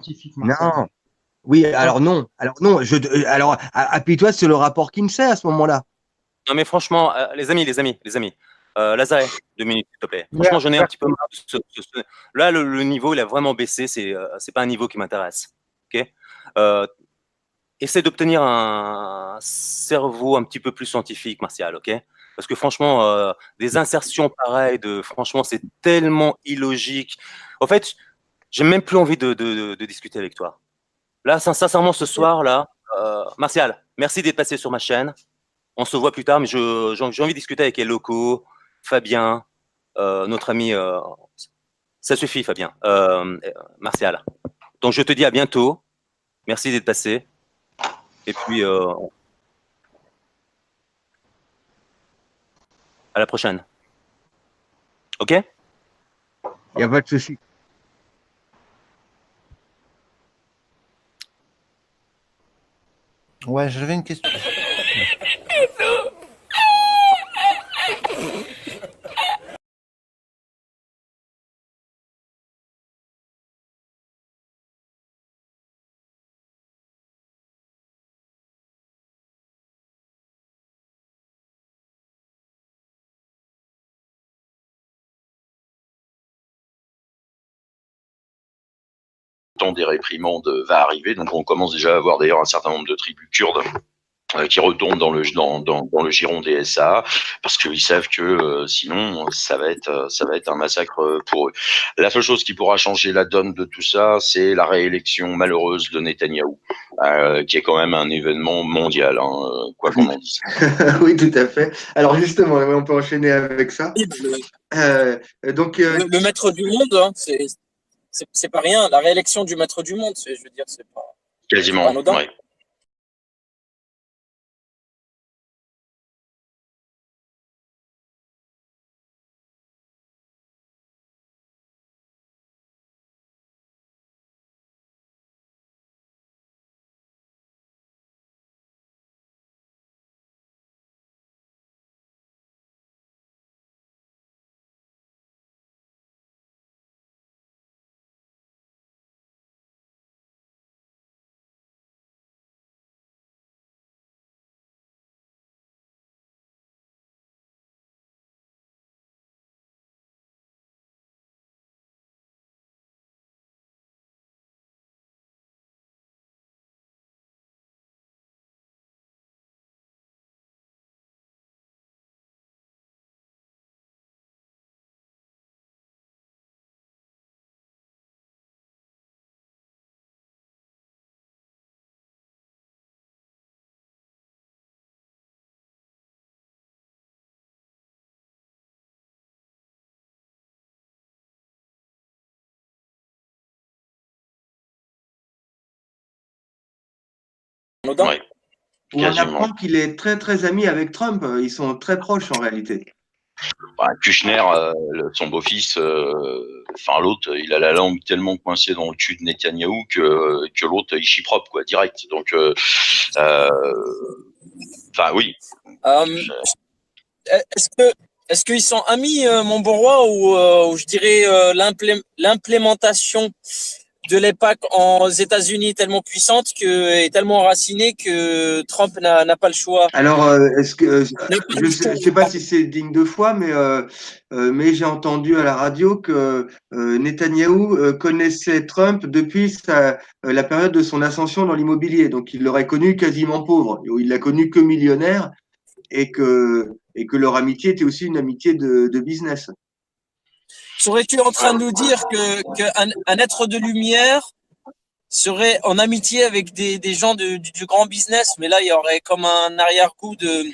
scientifique, Martial. Non. Oui, alors non. Alors, appuie-toi sur le rapport Kinsey à ce moment-là. Non, mais franchement, les amis. Lazaret, 2 minutes, s'il te plaît. Ouais, Franchement, j'en ai un ouais. petit peu marre de Là, le niveau, il a vraiment baissé. C'est pas un niveau qui m'intéresse. Ok. Euh, Essaie d'obtenir un cerveau un petit peu plus scientifique, Martial, ok? Parce que franchement, des insertions pareilles, franchement, c'est tellement illogique. En fait, j'ai même plus envie de discuter avec toi. Là, sincèrement, ce soir, là, Martial, merci d'être passé sur ma chaîne. On se voit plus tard, mais j'ai envie de discuter avec les locaux, Fabien, notre ami. Ça suffit, Fabien. Martial. Donc, je te dis à bientôt. Merci d'être passé. Et puis, à la prochaine. Ok? Il n'y a pas de souci. Ouais, j'avais une question. Temps des réprimandes va arriver, donc on commence déjà à avoir d'ailleurs un certain nombre de tribus kurdes qui retournent dans le giron des SA parce qu'ils savent que sinon ça va être un massacre pour eux. La seule chose qui pourra changer la donne de tout ça, c'est la réélection malheureuse de Netanyahou, qui est quand même un événement mondial, quoi qu'on en dise. Oui, tout à fait. Alors justement, on peut enchaîner avec ça. Donc, Le maître du monde, hein, c'est pas rien. La réélection du maître du monde, je veux dire, c'est pas Quasiment, anodin. ouais. Anodin. Ouais. on Quasiment. apprend qu'il est très très ami avec Trump. Ils sont très proches en réalité. Kushner, son beau-fils, enfin l'autre, il a la langue tellement coincée dans le cul de Netanyahou que l'autre il chie propre quoi, direct. Donc, enfin oui. Est-ce qu'ils sont amis, mon bon roi, ou je dirais l'implémentation de l'EPAC aux États-Unis est tellement puissante et tellement enracinée que Trump n'a pas le choix. Alors, je ne sais pas si c'est digne de foi, mais j'ai entendu à la radio que Netanyahou connaissait Trump depuis la période de son ascension dans l'immobilier. Donc, il l'aurait connu quasiment pauvre. Il l'a connu que millionnaire et que leur amitié était aussi une amitié de business. Serais-tu en train de nous dire qu'un être de lumière serait en amitié avec des gens du grand business, mais là, il y aurait comme un arrière-goût de...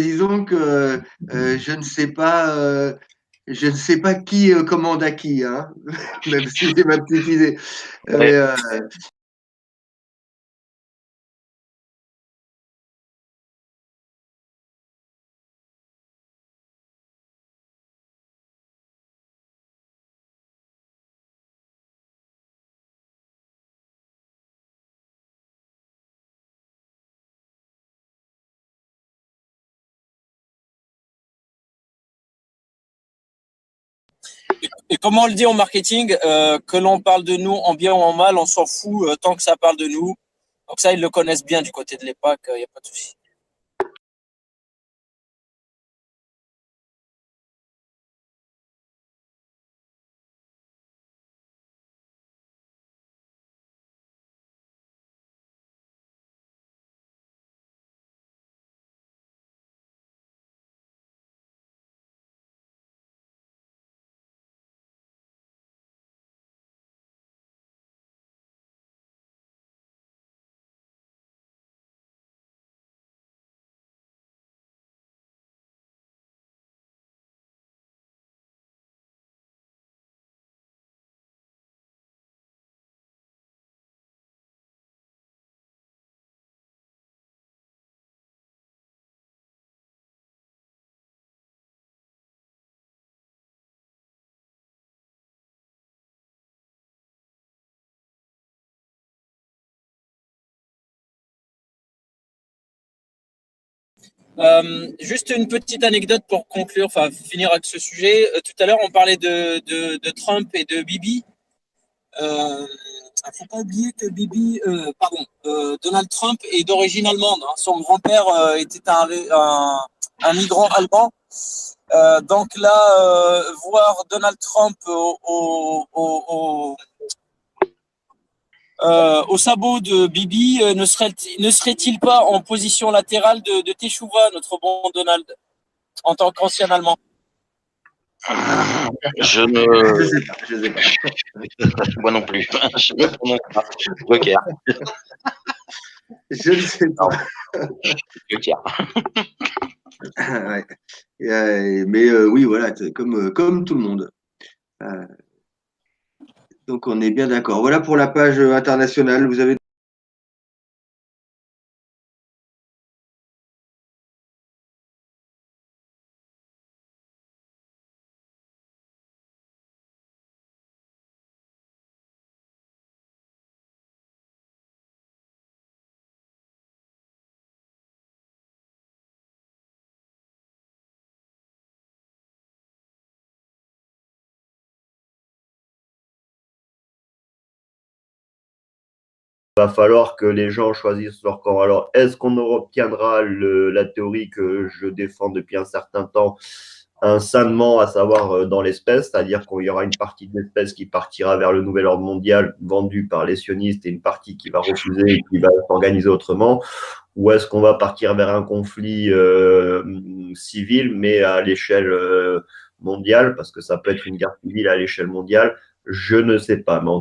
Disons que je ne sais pas qui commande à qui, hein, même si j'ai ma petite idée. Et comme on le dit en marketing, que l'on parle de nous en bien ou en mal, on s'en fout tant que ça parle de nous. Donc ça, ils le connaissent bien du côté de l'EPAC, il n'y a pas de souci. Juste une petite anecdote pour conclure, enfin finir avec ce sujet. Tout à l'heure, on parlait de Trump et de Bibi. Il ne faut pas oublier que Donald Trump est d'origine allemande. Hein. Son grand-père était un migrant allemand. Donc là, voir Donald Trump au sabot de Bibi, ne serait-il pas en position latérale de Teshuva, notre bon Donald, en tant qu'ancien Allemand? Je sais pas. Moi non plus. Je ne prononce pas. Joker. Je ne sais pas. Joker. Ouais. Mais oui, voilà, comme tout le monde. Donc on est bien d'accord. Voilà pour la page internationale. Vous avez va falloir que les gens choisissent leur camp. Alors, est-ce qu'on obtiendra la théorie que je défends depuis un certain temps, un scinement, à savoir dans l'espèce, c'est-à-dire qu'il y aura une partie de l'espèce qui partira vers le nouvel ordre mondial vendu par les sionistes et une partie qui va refuser et qui va s'organiser autrement, ou est-ce qu'on va partir vers un conflit civil, mais à l'échelle mondiale, parce que ça peut être une guerre civile à l'échelle mondiale, je ne sais pas. Mais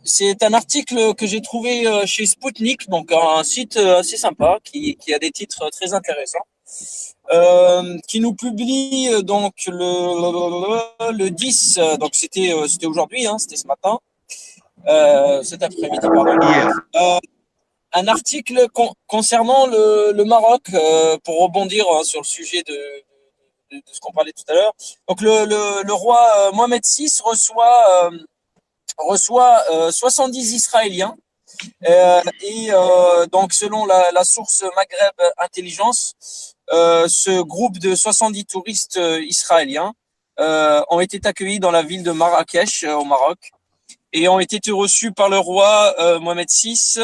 C'est un article que j'ai trouvé chez Sputnik, donc un site assez sympa qui a des titres très intéressants, qui nous publie donc le 10, donc c'était aujourd'hui, hein, c'était ce matin, cet après-midi, pardon. Un article concernant le Maroc, pour rebondir sur le sujet de ce qu'on parlait tout à l'heure. Donc le roi Mohamed VI reçoit 70 Israéliens. Donc, selon la source Maghreb Intelligence, ce groupe de 70 touristes israéliens ont été accueillis dans la ville de Marrakech, au Maroc, et ont été reçus par le roi Mohamed VI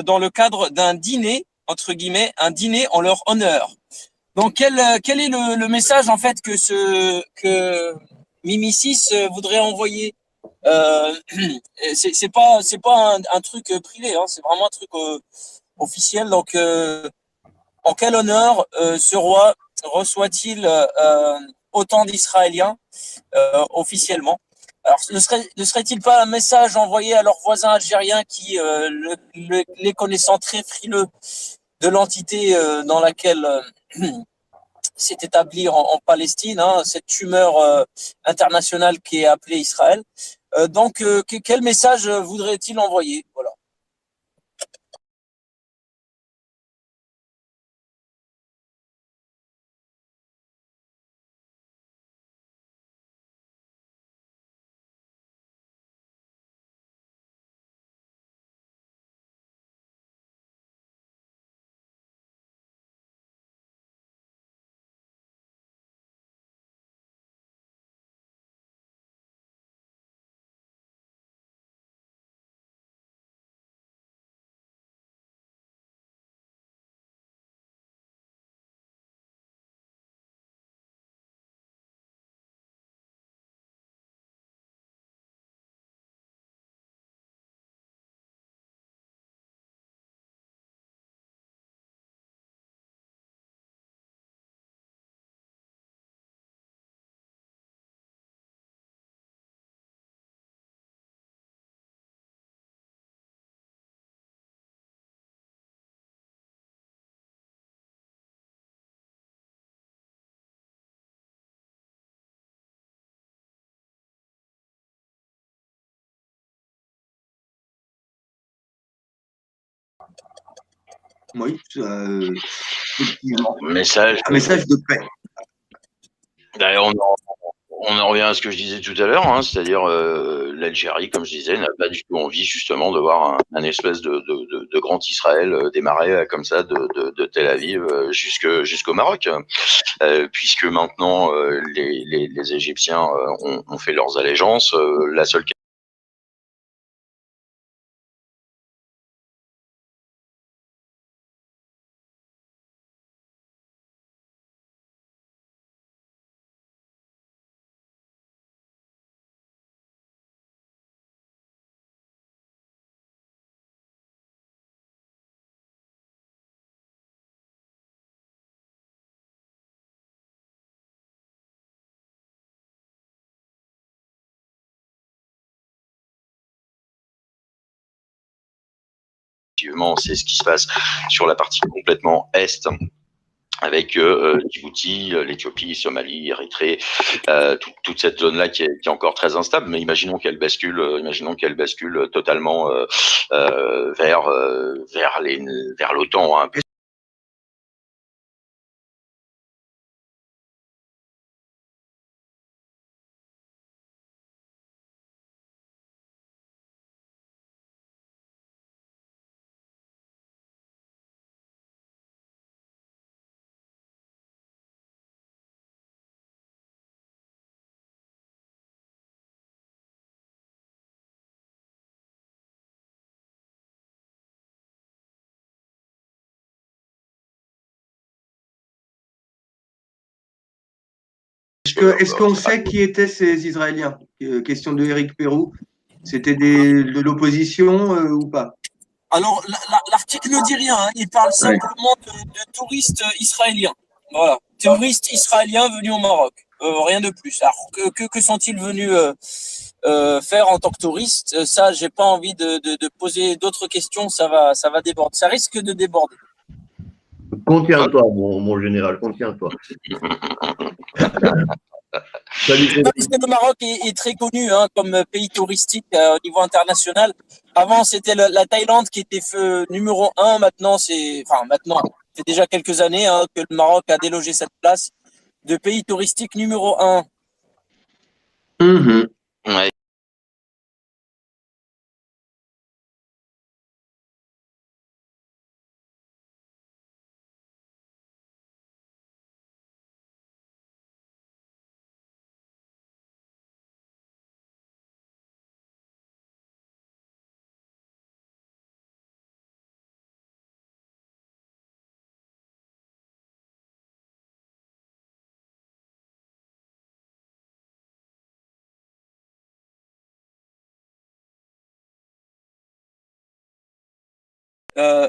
dans le cadre d'un dîner, entre guillemets, un dîner en leur honneur. Donc, quel est le message, en fait, que Mimi VI voudrait envoyer? C'est pas un truc privé, hein, c'est vraiment un truc officiel. Donc, en quel honneur ce roi reçoit-il autant d'Israéliens officiellement? Alors, ne serait-il pas un message envoyé à leurs voisins algériens qui, les connaissant très frileux de l'entité dans laquelle s'est établie en Palestine, hein, cette tumeur internationale qui est appelée Israël. Donc, quel message voudrait-il envoyer? Voilà. Oui, effectivement. Message. Un message de paix. D'ailleurs, on en revient à ce que je disais tout à l'heure, hein, c'est-à-dire l'Algérie, comme je disais, n'a pas du tout envie justement de voir un espèce de grand Israël démarrer comme ça de Tel Aviv jusqu'au Maroc, puisque maintenant les Égyptiens ont fait leurs allégeances. La seule effectivement, c'est ce qui se passe sur la partie complètement est, avec Djibouti, l'Éthiopie, Somalie, Érythrée, toute cette zone-là qui est encore très instable. Mais imaginons qu'elle bascule totalement vers l'OTAN. Hein. Est-ce qu'on sait qui étaient ces Israéliens? Question de Éric Pérou. C'était de l'opposition ou pas? Alors, l'article ne dit rien, hein. Il parle simplement de touristes israéliens. Voilà, touristes israéliens venus au Maroc. Rien de plus. Alors, que sont-ils venus faire en tant que touristes? Ça, j'ai pas envie de poser d'autres questions. Ça va déborder. Ça risque de déborder. Contiens-toi, mon général, contiens-toi. Parce que le Maroc est très connu, hein, comme pays touristique au niveau international. Avant, c'était la Thaïlande qui était numéro 1. Maintenant, ça fait déjà quelques années, hein, que le Maroc a délogé cette place de pays touristique numéro 1. Mmh. Ouais.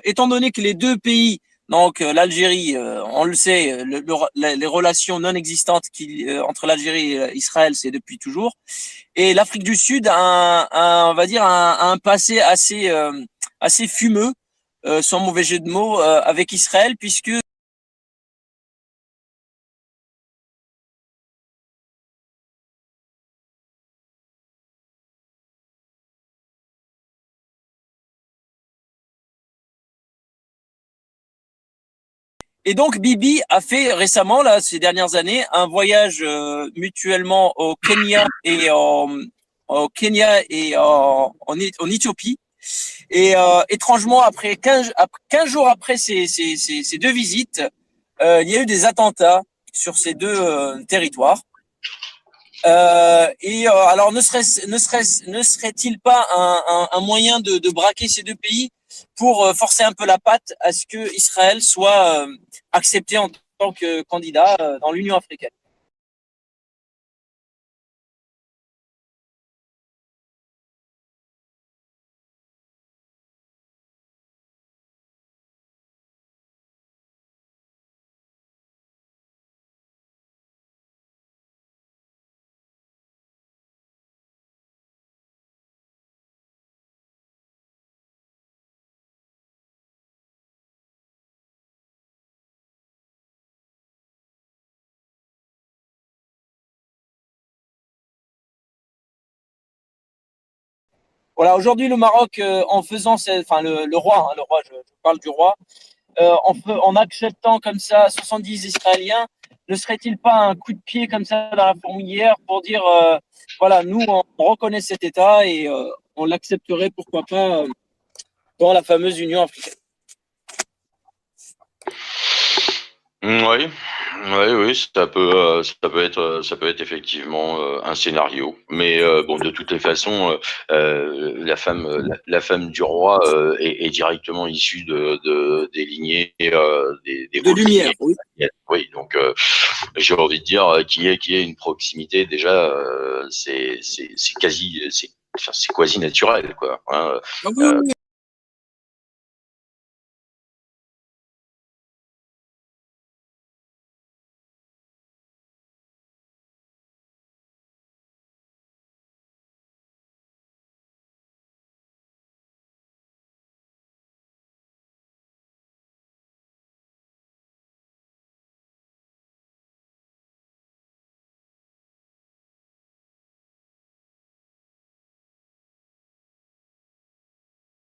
Étant donné que les deux pays Donc l'Algérie, on le sait, les relations non existantes entre l'Algérie et Israël, c'est depuis toujours. Et l'Afrique du Sud on va dire, un passé assez fumeux, sans mauvais jeu de mots, avec Israël, puisque et donc Bibi a fait récemment, là, ces dernières années, un voyage mutuellement au Kenya et en Éthiopie. Et étrangement, après 15 jours après ces deux visites, il y a eu des attentats sur ces deux territoires. Alors, ne serait-il pas un moyen de braquer ces deux pays pour forcer un peu la patte à ce que Israël soit accepté en tant que candidat dans l'Union africaine? Voilà, aujourd'hui, le Maroc, en faisant, enfin, le roi, hein, je parle du roi, en acceptant comme ça 70 Israéliens, ne serait-il pas un coup de pied comme ça dans la fourmilière pour dire, voilà, nous, on reconnaît cet État et on l'accepterait, pourquoi pas, dans la fameuse Union africaine? Oui, oui, ça peut être effectivement un scénario. Mais bon, de toutes les façons, la femme du roi est directement issue des lignées des De hautes lumière, lignées. oui. Oui, donc j'ai envie de dire qu'il y ait une proximité déjà, c'est quasi naturel, quoi. Hein. Ah oui, oui.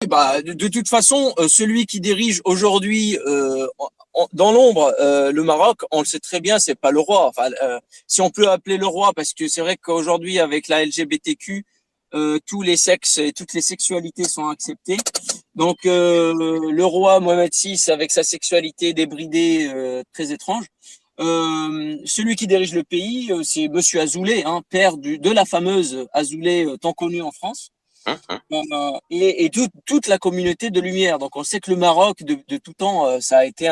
Bah, de toute façon, celui qui dirige aujourd'hui dans l'ombre le Maroc, on le sait très bien, c'est pas le roi. Enfin, si on peut appeler le roi, parce que c'est vrai qu'aujourd'hui, avec la LGBTQ, tous les sexes et toutes les sexualités sont acceptées. Donc, le roi Mohamed VI, avec sa sexualité débridée très étrange. Celui qui dirige le pays, c'est Monsieur Azoulay, hein, père de la fameuse Azoulay, tant connue en France. Et toute la communauté de Lumière. Donc, on sait que le Maroc, de tout temps, ça a été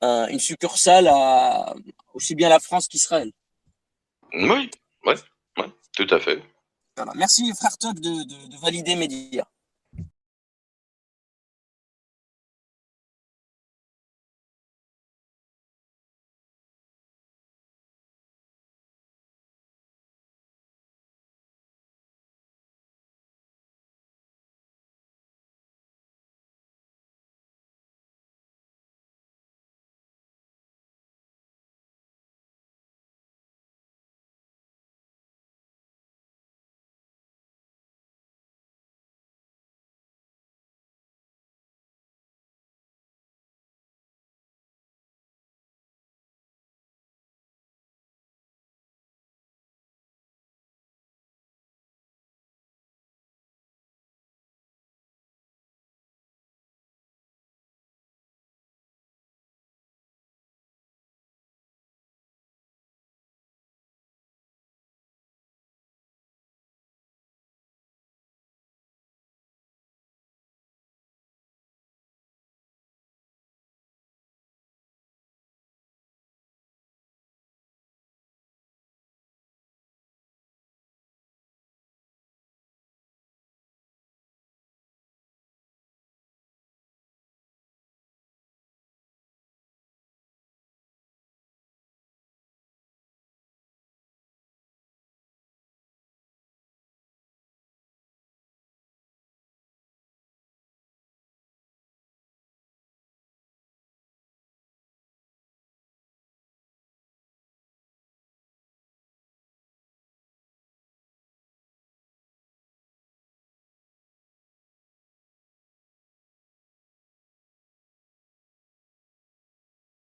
une succursale à aussi bien la France qu'Israël. Oui, ouais, tout à fait. Voilà. Merci, frère Tuck, de valider mes dires.